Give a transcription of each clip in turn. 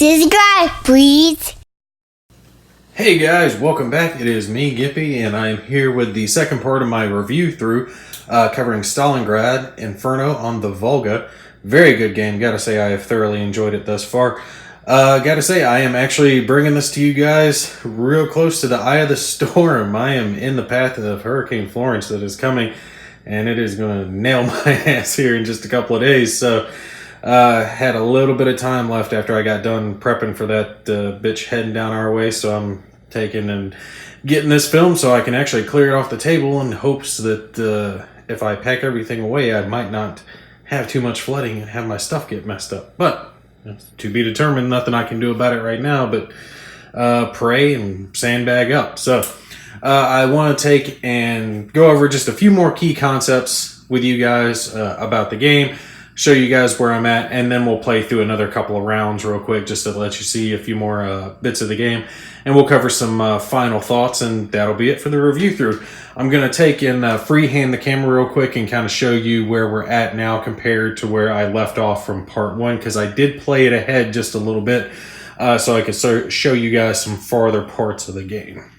Subscribe, please. Hey guys, welcome back. It is me, Gimpy, and I'm here with the second part of my review through covering Stalingrad Inferno on the Volga. Very good game. Gotta say I have thoroughly enjoyed it thus far. Gotta say I am actually bringing this to you guys real close to the eye of the storm. I am in the path of Hurricane Florence that is coming, and it is going to nail my ass here in just a couple of days. So had a little bit of time left after I got done prepping for that bitch heading down our way, so I'm taking and getting this film so I can actually clear it off the table in hopes that if I pack everything away, I might not have too much flooding and have my stuff get messed up. But to be determined, nothing I can do about it right now, but pray and sandbag up. So I want to take and go over just a few more key concepts with you guys about the game, show you guys where I'm at, and then we'll play through another couple of rounds real quick just to let you see a few more bits of the game, and we'll cover some final thoughts, and that'll be it for the review through. I'm going to take and freehand the camera real quick and kind of show you where we're at now compared to where I left off from part one, because I did play it ahead just a little bit so I could show you guys some farther parts of the game.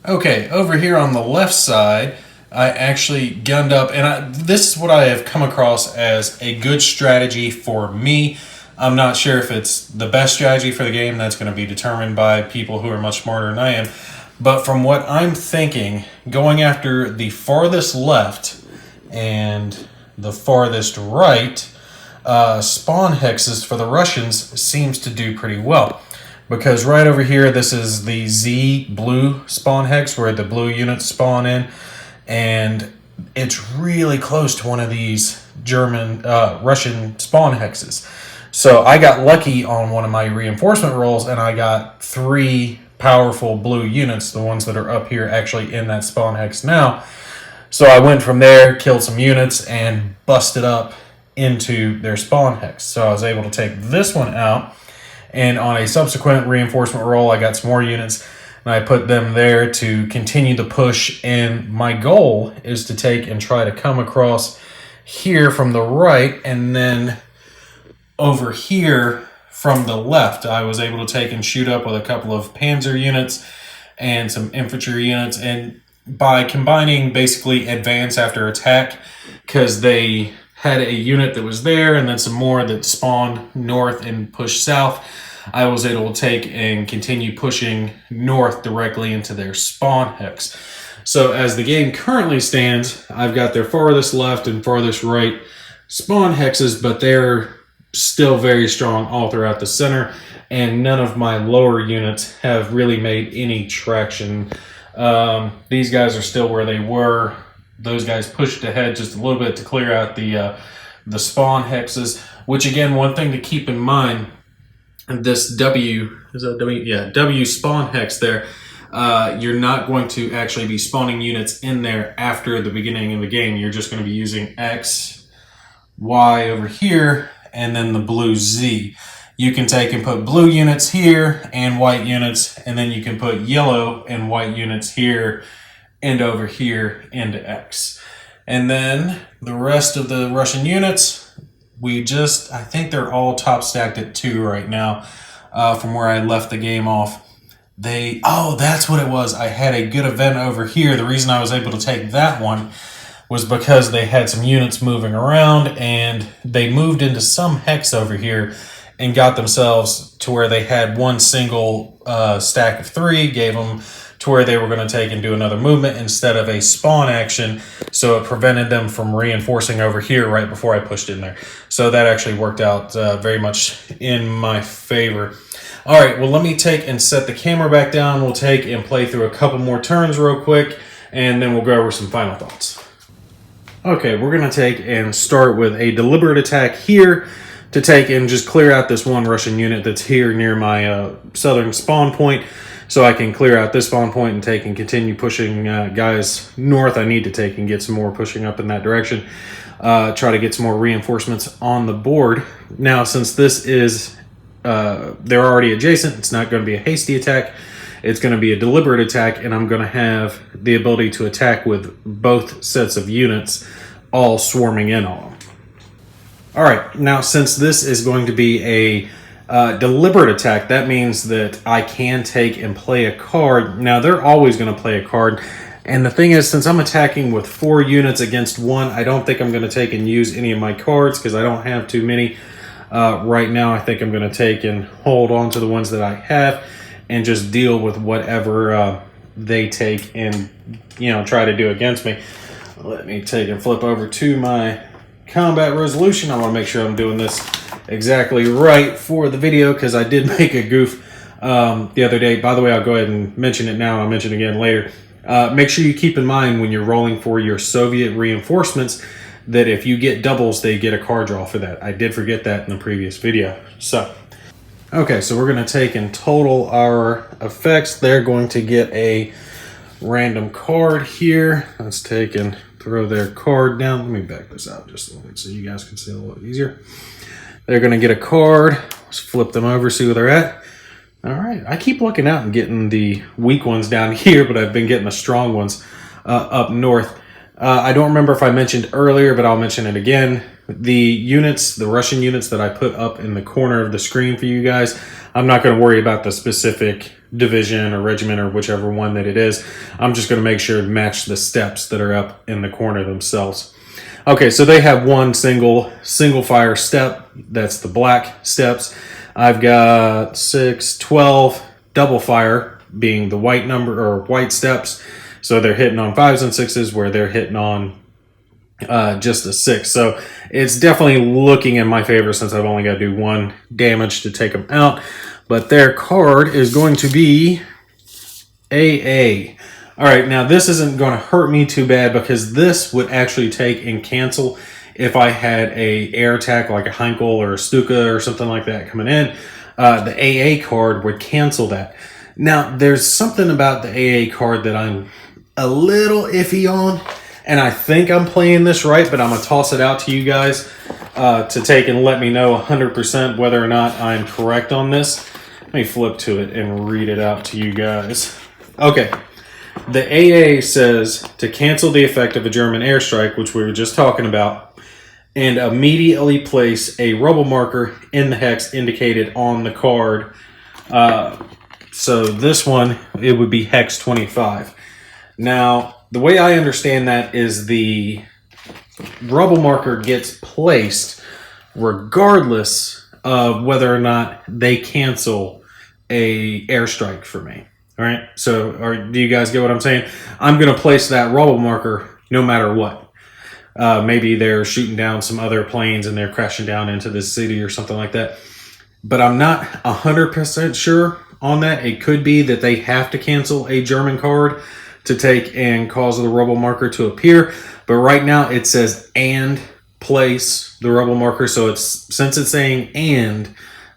Okay, over here on the left side, I actually gunned up, and this is what I have come across as a good strategy for me. I'm not sure if it's the best strategy for the game. That's going to be determined by people who are much smarter than I am. But from what I'm thinking, going after the farthest left and the farthest right spawn hexes for the Russians seems to do pretty well. Because right over here, this is the Z blue spawn hex where the blue units spawn in. And it's really close to one of these Russian spawn hexes. So I got lucky on one of my reinforcement rolls, and I got 3 powerful blue units, the ones that are up here actually in that spawn hex now. So I went from there, killed some units, and busted up into their spawn hex. So I was able to take this one out, and on a subsequent reinforcement roll, I got some more units, and I put them there to continue the push, and my goal is to take and try to come across here from the right, and then over here from the left. I was able to take and shoot up with a couple of panzer units and some infantry units, and by combining basically advance after attack, because they had a unit that was there and then some more that spawned north and pushed south, I was able to take and continue pushing north directly into their spawn hex. So as the game currently stands, I've got their farthest left and farthest right spawn hexes, but they're still very strong all throughout the center, and none of my lower units have really made any traction. These guys are still where they were. Those guys pushed ahead just a little bit to clear out the spawn hexes, which again, one thing to keep in mind, this W spawn hex there, you're not going to actually be spawning units in there after the beginning of the game. You're just going to be using X, Y over here, and then the blue Z. You can take and put blue units here and white units, and then you can put yellow and white units here and over here into X. And then the rest of the Russian units, I think they're all top stacked at 2 right now from where I left the game off. That's what it was. I had a good event over here. The reason I was able to take that one was because they had some units moving around, and they moved into some hex over here and got themselves to where they had one single stack of 3, gave them to where they were going to take and do another movement instead of a spawn action, so it prevented them from reinforcing over here right before I pushed in there. So that actually worked out very much in my favor. All right, well, let me take and set the camera back down. We'll take and play through a couple more turns real quick, and then we'll go over some final thoughts. Okay, we're going to take and start with a deliberate attack here to take and just clear out this one Russian unit that's here near my southern spawn point, so I can clear out this spawn point and take and continue pushing guys north. I need to take and get some more pushing up in that direction, try to get some more reinforcements on the board. Now, since this is, they're already adjacent, it's not going to be a hasty attack. It's going to be a deliberate attack, and I'm going to have the ability to attack with both sets of units all swarming in on them. All right, now since this is going to be a Deliberate attack, that means that I can take and play a card. Now, they're always going to play a card. And the thing is, since I'm attacking with 4 units against 1, I don't think I'm going to take and use any of my cards because I don't have too many. Right now, I think I'm going to take and hold on to the ones that I have and just deal with whatever they take and, try to do against me. Let me take and flip over to my combat resolution. I want to make sure I'm doing this exactly right for the video because I did make a goof the other day. By the way, I'll go ahead and mention it now. I'll mention it again later. Make sure you keep in mind when you're rolling for your Soviet reinforcements that if you get doubles, they get a card draw for that. I did forget that in the previous video. So, okay, so we're going to take and total our effects. They're going to get a random card here. Let's take and throw their card down. Let me back this out just a little bit so you guys can see a little easier. They're going to get a card. Let's flip them over, see where they're at. All right, I keep looking out and getting the weak ones down here, but I've been getting the strong ones up north. I don't remember if I mentioned earlier, but I'll mention it again. The units, the Russian units that I put up in the corner of the screen for you guys, I'm not going to worry about the specific division or regiment or whichever one that it is. I'm just going to make sure to match the steps that are up in the corner themselves. Okay, so they have one single fire step. That's the black steps. I've got 6, 12 double fire being the white number or white steps. So they're hitting on 5s and 6s where they're hitting on just a 6. So it's definitely looking in my favor since I've only got to do 1 damage to take them out. But their card is going to be AA. All right, now this isn't going to hurt me too bad because this would actually take and cancel if I had a air attack like a Heinkel or a Stuka or something like that coming in. The AA card would cancel that. Now, there's something about the AA card that I'm a little iffy on, and I think I'm playing this right, but I'm going to toss it out to you guys to take and let me know 100% whether or not I'm correct on this. Let me flip to it and read it out to you guys. Okay. The AA says to cancel the effect of a German airstrike, which we were just talking about, and immediately place a rubble marker in the hex indicated on the card. So this one, it would be hex 25. Now, the way I understand that is the rubble marker gets placed regardless of whether or not they cancel a airstrike for me. All right, so do you guys get what I'm saying? I'm going to place that rubble marker no matter what. Maybe they're shooting down some other planes and they're crashing down into the city or something like that. But I'm not 100% sure on that. It could be that they have to cancel a German card to take and cause the rubble marker to appear. But right now it says and place the rubble marker. So since it's saying and,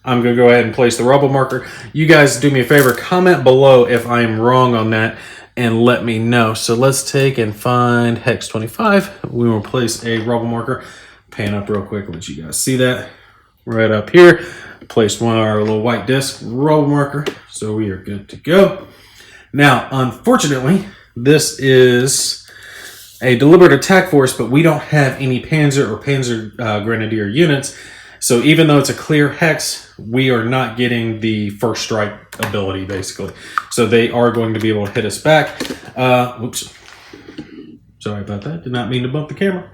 I'm going to go ahead and place the rubble marker. You guys do me a favor, comment below if I'm wrong on that and let me know. So let's take and find hex 25. We will place a rubble marker. Pan up real quick, let you guys see that. Right up here. Placed one of our little white disc rubble marker. So we are good to go. Now, unfortunately, this is a deliberate attack force, but we don't have any Panzer or Panzer Grenadier units. So even though it's a clear hex, we are not getting the first strike ability, basically. So they are going to be able to hit us back. Oops. Sorry about that. Did not mean to bump the camera.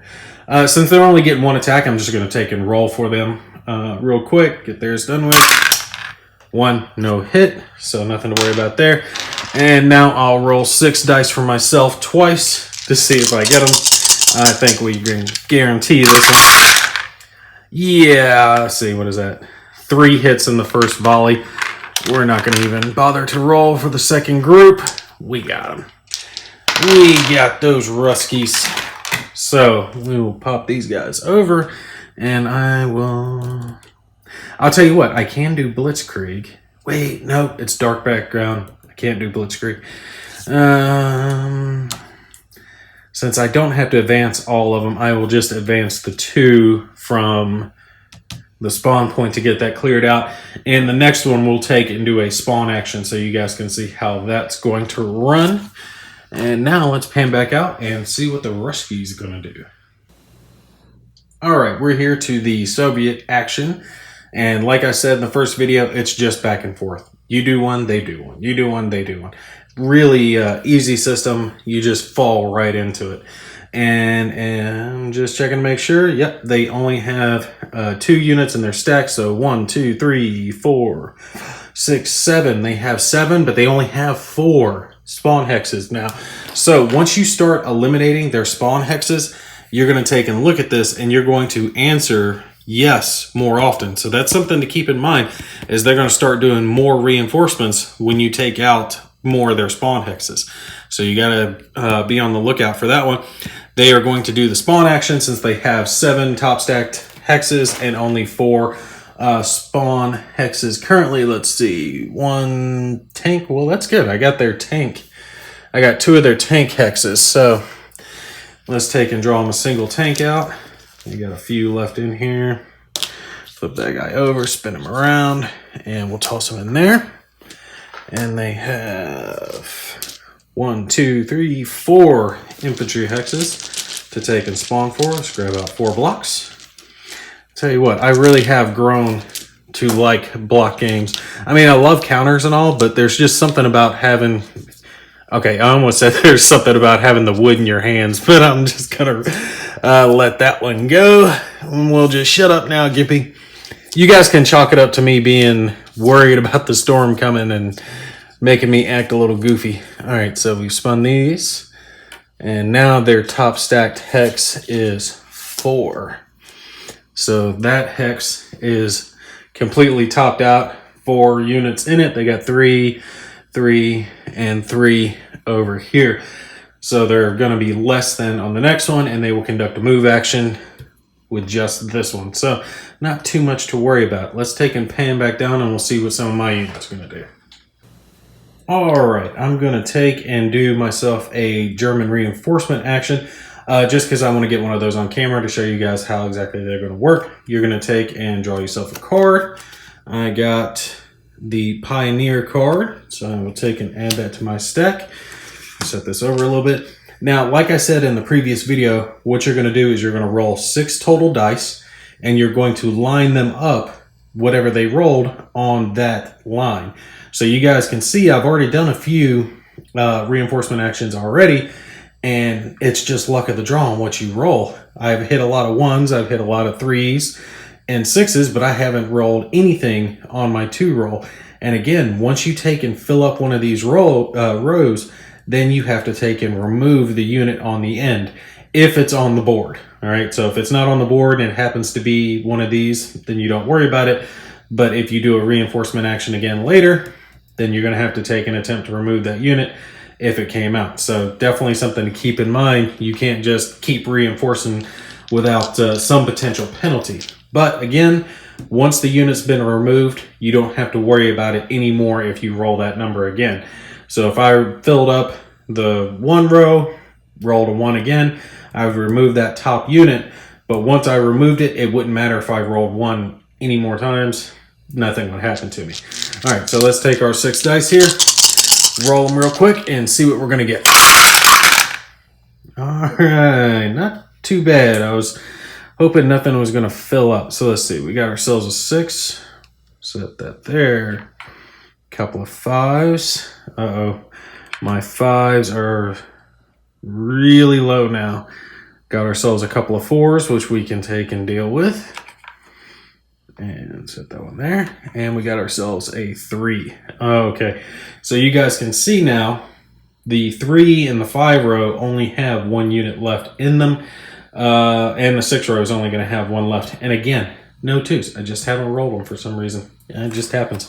Since they're only getting 1 attack, I'm just going to take and roll for them real quick. Get theirs done with. 1, no hit. So nothing to worry about there. And now I'll roll 6 dice for myself twice to see if I get them. I think we can guarantee this one. Yeah, let's see, what is that? 3 hits in the first volley. We're not going to even bother to roll for the second group. We got them. We got those Ruskies. So we will pop these guys over, and I'll tell you what, I can do Blitzkrieg. Wait, no, it's dark background. I can't do Blitzkrieg. Since I don't have to advance all of them, I will just advance the 2 from the spawn point to get that cleared out. And the next one we'll take and do a spawn action so you guys can see how that's going to run. And now let's pan back out and see what the Ruskies are going to do. All right, we're here to the Soviet action. And like I said in the first video, it's just back and forth. You do one, they do one. You do one, they do one. Really easy system. You just fall right into it. And I'm just checking to make sure. Yep, they only have 2 units in their stack. So 1, 2, 3, 4, 6, 7. They have 7, but they only have 4 spawn hexes now. So once you start eliminating their spawn hexes, you're going to take and look at this and you're going to answer yes more often. So that's something to keep in mind, is they're going to start doing more reinforcements when you take out more of their spawn hexes. So you got to be on the lookout for that one. They are going to do the spawn action since they have 7 top stacked hexes and only 4 spawn hexes currently. Let's see, 1 tank. Well, that's good. I got their tank. I got 2 of their tank hexes. So let's take and draw them a single tank out. We got a few left in here. Flip that guy over, spin him around, and we'll toss him in there. And they have 1, 2, 3, 4 infantry hexes to take and spawn for us. Grab out 4 blocks. Tell you what, I really have grown to like block games. I mean, I love counters and all, but there's just something about having... Okay, I almost said there's something about having the wood in your hands, but I'm just gonna let that one go. And we'll just shut up now, Gimpy. You guys can chalk it up to me being worried about the storm coming and making me act a little goofy. All right, so we've spun these, and now their top stacked hex is 4. So that hex is completely topped out. 4 units in it. They got 3, 3, and 3 over here. So they're going to be less than on the next one, and they will conduct a move action with just this one. So not too much to worry about. Let's take and pan back down, and we'll see what some of my units are going to do. All right, I'm going to take and do myself a German reinforcement action. Just because I want to get one of those on camera to show you guys how exactly they're going to work. You're going to take and draw yourself a card. I got the Pioneer card, so I will take and add that to my stack. Set this over a little bit. Now, like I said in the previous video, what you're going to do is you're going to roll 6 total dice, and you're going to line them up, whatever they rolled, on that line. So you guys can see I've already done a few reinforcement actions already, and it's just luck of the draw on what you roll. I've hit a lot of 1s, I've hit a lot of 3s and 6s, but I haven't rolled anything on my 2 roll. And again, once you take and fill up one of these rows, then you have to take and remove the unit on the end if it's on the board. All right, so if it's not on the board and it happens to be one of these, then you don't worry about it. But if you do a reinforcement action again later, then you're going to have to take an attempt to remove that unit if it came out. So definitely something to keep in mind. You can't just keep reinforcing without some potential penalty. But again, once the unit's been removed, you don't have to worry about it anymore if you roll that number again. So if I filled up the 1 row, rolled a 1 again, I would remove that top unit. But once I removed it, it wouldn't matter if I rolled 1 any more times. Nothing would happen to me. All right, so let's take our 6 dice here, roll them real quick, and see what we're going to get. All right, not too bad. I was hoping nothing was going to fill up. So let's see. We got ourselves a 6. Set that there. Couple of 5s. Uh-oh. My 5s are really low now. Got ourselves a couple of 4s, which we can take and deal with. And set that one there. And we got ourselves a 3. Okay. So you guys can see now, the 3 and the 5 row only have 1 unit left in them. And the 6 row is only going to have 1 left. And again, no 2s. I just haven't rolled them for some reason. It just happens.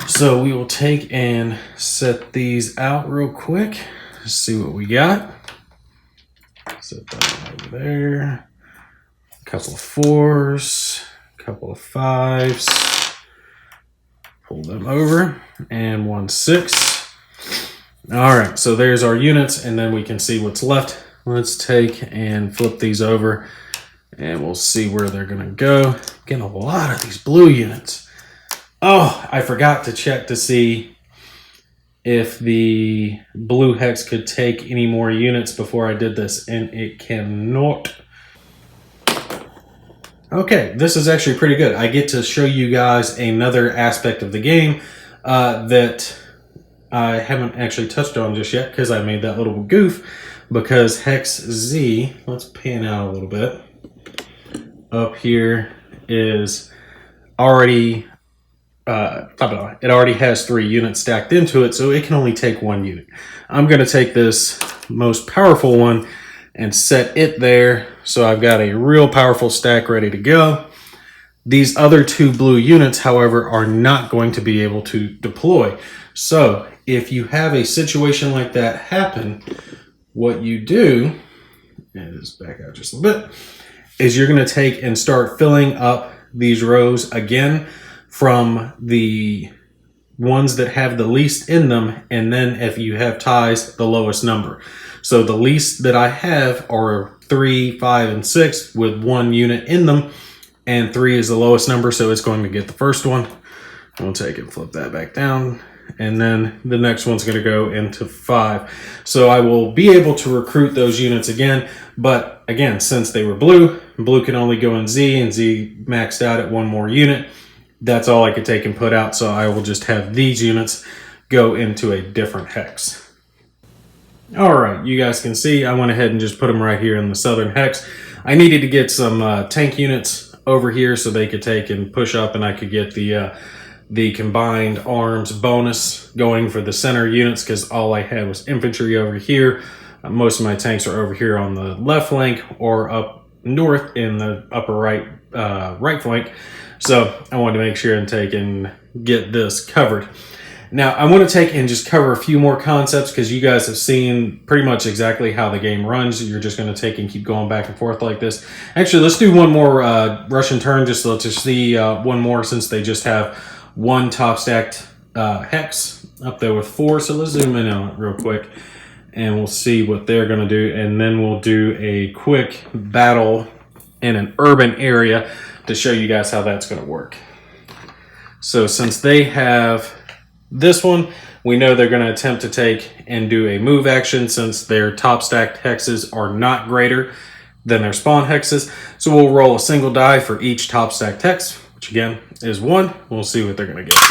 So we will take and set these out real quick. See what we got. Set that one over there. A couple of 4s. A couple of 5s. Pull them over. And 1 6. All right, so there's our units, and then we can see what's left. Let's take and flip these over, and we'll see where they're going to go. Getting a lot of these blue units. Oh, I forgot to check to see if the blue hex could take any more units before I did this, and it cannot. Okay, this is actually pretty good. I get to show you guys another aspect of the game that I haven't actually touched on just yet because I made that little goof. Because Hex Z, let's pan out a little bit, up here is already, it already has 3 units stacked into it, so it can only take 1 unit. I'm going to take this most powerful one and set it there, so I've got a real powerful stack ready to go. These other 2 blue units, however, are not going to be able to deploy. So if you have a situation like that happen, what you do, and just back out just a little bit, is you're going to take and start filling up these rows again from the ones that have the least in them, and then if you have ties, the lowest number. So the least that I have are 3, 5, and 6 with 1 unit in them, and 3 is the lowest number, so it's going to get the first one. We'll take and flip that back down, and then the next one's going to go into 5. So I will be able to recruit those units again, but again, since they were blue, blue can only go in Z, and Z maxed out at 1 more unit. That's all I could take and put out, so I will just have these units go into a different hex. Alright, you guys can see I went ahead and just put them right here in the southern hex. I needed to get some tank units over here so they could take and push up, and I could get the combined arms bonus going for the center units, because all I had was infantry over here. Most of my tanks are over here on the left flank or up north in the upper right flank. So I wanted to make sure and take and get this covered. Now I want to take and just cover a few more concepts because you guys have seen pretty much exactly how the game runs. You're just going to take and keep going back and forth like this. Actually, let's do one more Russian turn just to see one more, since they just have 1 top stacked hex up there with 4. So let's zoom in on it real quick and we'll see what they're going to do. And then we'll do a quick battle in an urban area to show you guys how that's going to work. So since they have this one, we know they're going to attempt to take and do a move action since their top stacked hexes are not greater than their spawn hexes. So we'll roll a single die for each top stacked hex, which again is 1. We'll see what they're going to get.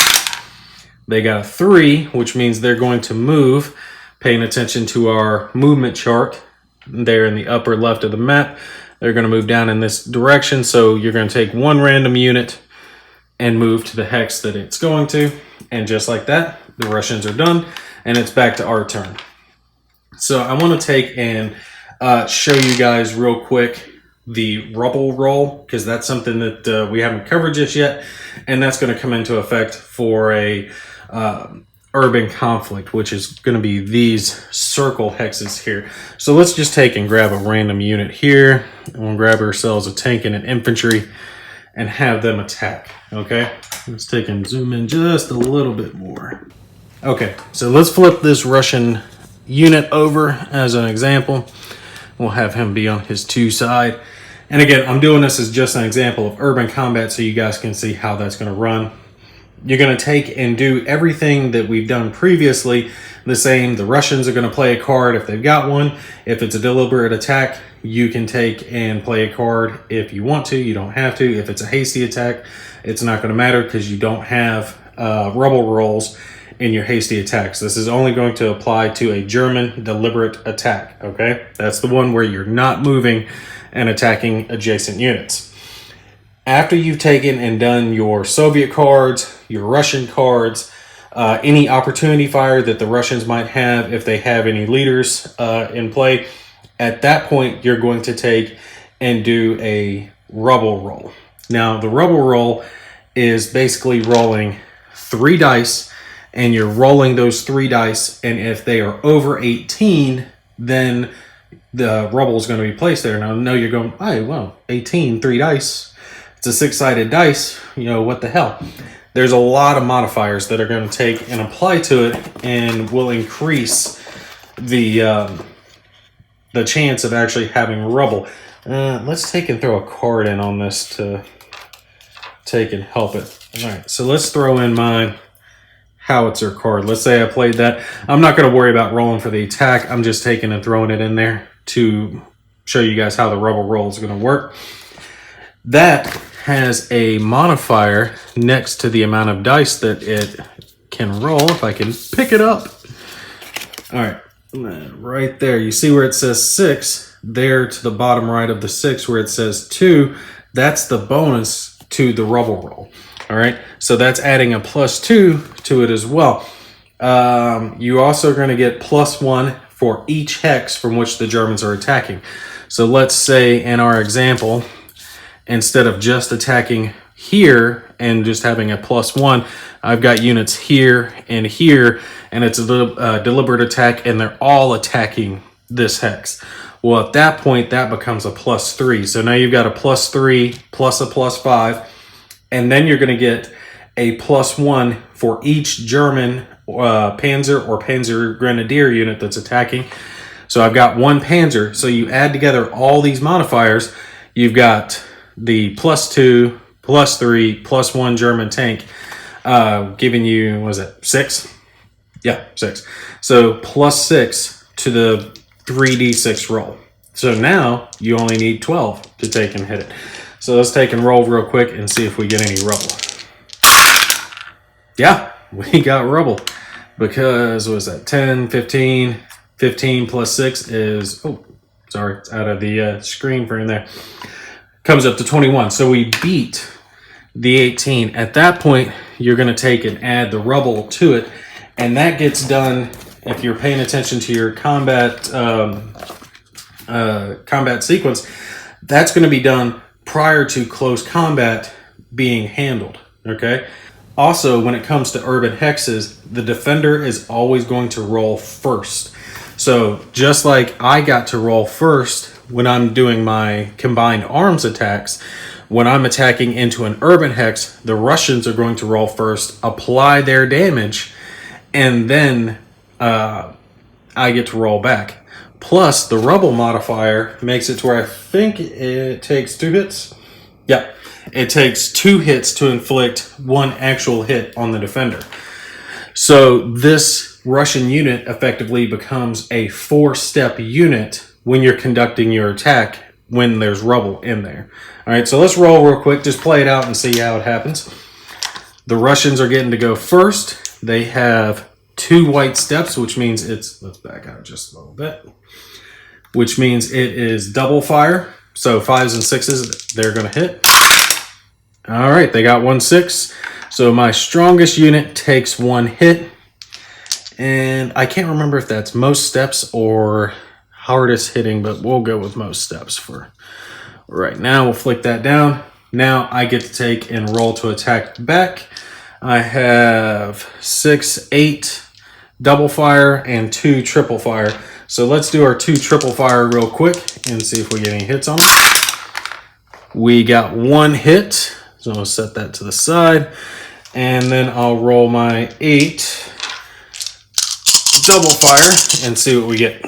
They got a 3, which means they're going to move, paying attention to our movement chart there in the upper left of the map. They're going to move down in this direction, so you're going to take 1 random unit and move to the hex that it's going to. And just like that, the Russians are done, and it's back to our turn. So I want to take and show you guys real quick the rubble roll, because that's something that we haven't covered just yet, and that's going to come into effect for a urban conflict, which is going to be these circle hexes here. So let's just take and grab a random unit here, and we'll grab ourselves a tank and an infantry and have them attack. Okay, let's take and zoom in just a little bit more. Okay, so let's flip this Russian unit over as an example. We'll have him be on his 2 side. And again, I'm doing this as just an example of urban combat so you guys can see how that's going to run. You're going to take and do everything that we've done previously the same. The Russians are going to play a card if they've got one. If it's a deliberate attack, you can take and play a card if you want to. You don't have to. If it's a hasty attack, it's not going to matter because you don't have rubble rolls in your hasty attacks. This is only going to apply to a German deliberate attack. Okay, that's the one where you're not moving and attacking adjacent units. After you've taken and done your Soviet cards, your Russian cards, any opportunity fire that the Russians might have if they have any leaders in play, at that point you're going to take and do a rubble roll. Now the rubble roll is basically rolling 3 dice, and you're rolling those 3 dice, and if they are over 18, then the rubble is going to be placed there. Now I know you're going, oh well, 18, 3 dice. It's a 6-sided dice, you know, what the hell? There's a lot of modifiers that are going to take and apply to it and will increase the chance of actually having rubble. Let's take and throw a card in on this to take and help it. All right, so let's throw in my howitzer card. Let's say I played that. I'm not going to worry about rolling for the attack. I'm just taking and throwing it in there to show you guys how the rubble roll is going to work. That has a modifier next to the amount of dice that it can roll. If I can pick it up. All right, right there. You see where it says 6? There to the bottom right of the 6 where it says 2. That's the bonus to the rubble roll. All right, so that's adding a +2 to it as well. You also are going to get +1 for each hex from which the Germans are attacking. So let's say in our example, instead of just attacking here and just having a +1, I've got units here, and it's a deliberate attack, and they're all attacking this hex. Well, at that point, that becomes a +3. So now you've got a +3 plus a +5, and then you're going to get a +1 for each German Panzer or Panzer Grenadier unit that's attacking. So I've got one Panzer. So you add together all these modifiers, you've got the +2, +3, +1 German tank, giving you, what is it, 6? Yeah, 6. So +6 to the 3d6 roll. So now you only need 12 to take and hit it. So let's take and roll real quick and see if we get any rubble. Yeah, we got rubble. Because, what was that, 10, 15, 15 plus 6 is, oh, sorry, it's out of the screen frame there. Comes up to 21. So we beat the 18. At that point, you're going to take and add the rubble to it. And that gets done, if you're paying attention to your combat sequence, that's going to be done prior to close combat being handled, okay? Also, when it comes to urban hexes, the defender is always going to roll first. So just like I got to roll first when I'm doing my combined arms attacks, when I'm attacking into an urban hex, the Russians are going to roll first, apply their damage, and then I get to roll back. Plus, the rubble modifier makes it to where I think it takes 2 hits. Yeah, it takes 2 hits to inflict 1 actual hit on the defender. So this Russian unit effectively becomes a 4-step unit when you're conducting your attack when there's rubble in there. All right, so let's roll real quick. Just play it out and see how it happens. The Russians are getting to go first. They have 2 white steps, which means it's, let's back out just a little bit, which means it is double fire. So 5s and 6s, they're going to hit. All right, they got 1 6. So my strongest unit takes 1 hit. And I can't remember if that's most steps or hardest hitting, but we'll go with most steps for right now. We'll flick that down. Now I get to take and roll to attack back. I have 6, 8 double fire and 2 triple fire. So let's do our 2 triple fire real quick and see if we get any hits on them. We got 1 hit. So I'm going to set that to the side. And then I'll roll my 8 double fire and see what we get.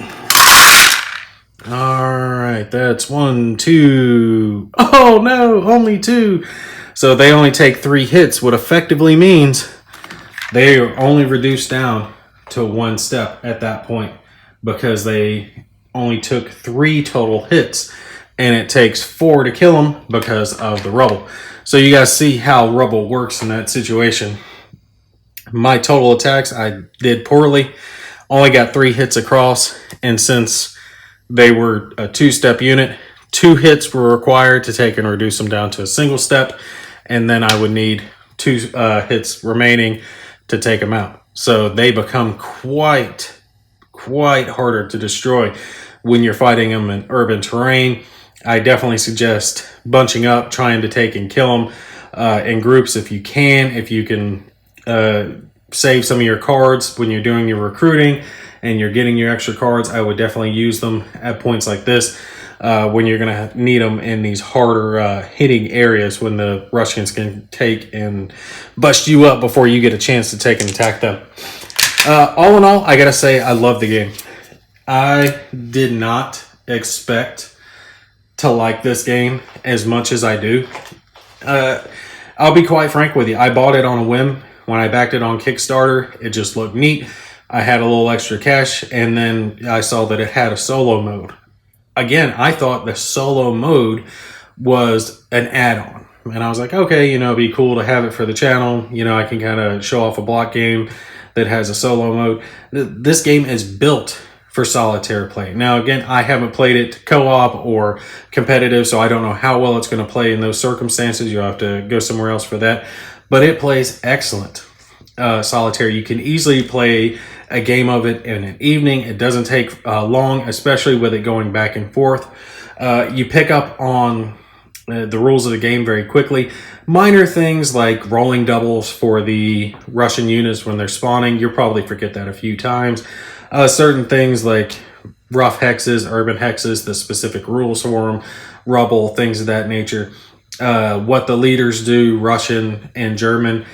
All right, that's 1, 2. Oh no, only 2. So they only take 3 hits, what effectively means they are only reduced down to 1 step at that point because they only took 3 total hits, and it takes 4 to kill them because of the rubble. So you guys see how rubble works in that situation. My total attacks, I did poorly. Only got 3 hits across, and since they were a 2-step unit, 2 hits were required to take and reduce them down to a single step, and then I would need 2 hits remaining to take them out. So they become quite harder to destroy when you're fighting them in urban terrain. I definitely suggest bunching up, trying to take and kill them in groups if you can. If you can save some of your cards when you're doing your recruiting and you're getting your extra cards, I would definitely use them at points like this when you're going to need them in these harder hitting areas when the Russians can take and bust you up before you get a chance to take and attack them. All in all, I got to say I love the game. I did not expect to like this game as much as I do. I'll be quite frank with you. I bought it on a whim. When I backed it on Kickstarter, it just looked neat. I had a little extra cash, and then I saw that it had a solo mode. Again, I thought the solo mode was an add-on. And I was like, okay, you know, it'd be cool to have it for the channel. You know, I can kind of show off a block game that has a solo mode. This game is built for solitaire play. Now, again, I haven't played it co-op or competitive, so I don't know how well it's going to play in those circumstances. You'll have to go somewhere else for that. But it plays excellent solitaire. You can easily play a game of it in an evening. It doesn't take long, especially with it going back and forth. You pick up on the rules of the game very quickly. Minor things like rolling doubles for the Russian units when they're spawning, you'll probably forget that a few times. Certain things like rough hexes, urban hexes, the specific rules for them, rubble, things of that nature. What the leaders do, Russian and German,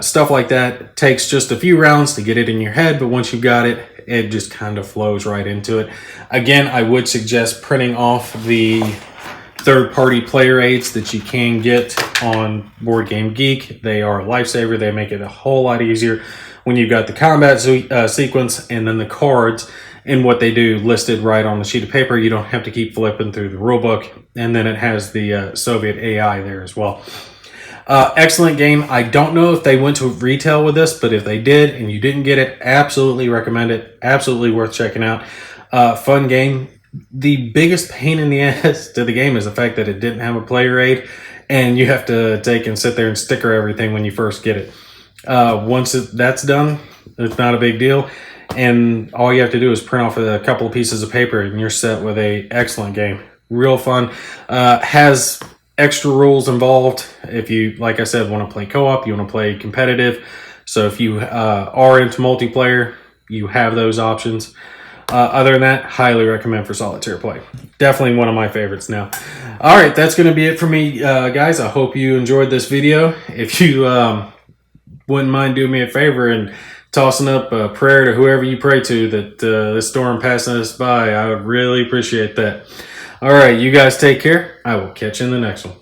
stuff like that takes just a few rounds to get it in your head, but once you've got it, it just kind of flows right into it. Again, I would suggest printing off the third-party player aids that you can get on Board Game Geek. They are a lifesaver. They make it a whole lot easier when you've got the combat sequence and then the cards and what they do listed right on the sheet of paper. You don't have to keep flipping through the rulebook, and then it has the Soviet AI there as well. Excellent game. I don't know if they went to retail with this, but if they did and you didn't get it, absolutely recommend it. Absolutely worth checking out. Fun game. The biggest pain in the ass to the game is the fact that it didn't have a player aid, and you have to take and sit there and sticker everything when you first get it. Once that's done, it's not a big deal, and all you have to do is print off a couple of pieces of paper and you're set with a excellent game. Real fun. Has extra rules involved if you, like I said, want to play co-op, you want to play competitive. So if you are into multiplayer, you have those options. Other than that, highly recommend for solitaire play. Definitely one of my favorites now. All right, that's going to be it for me, guys. I hope you enjoyed this video. If you wouldn't mind doing me a favor and tossing up a prayer to whoever you pray to that this storm passing us by, I would really appreciate that. All right, you guys take care. I will catch you in the next one.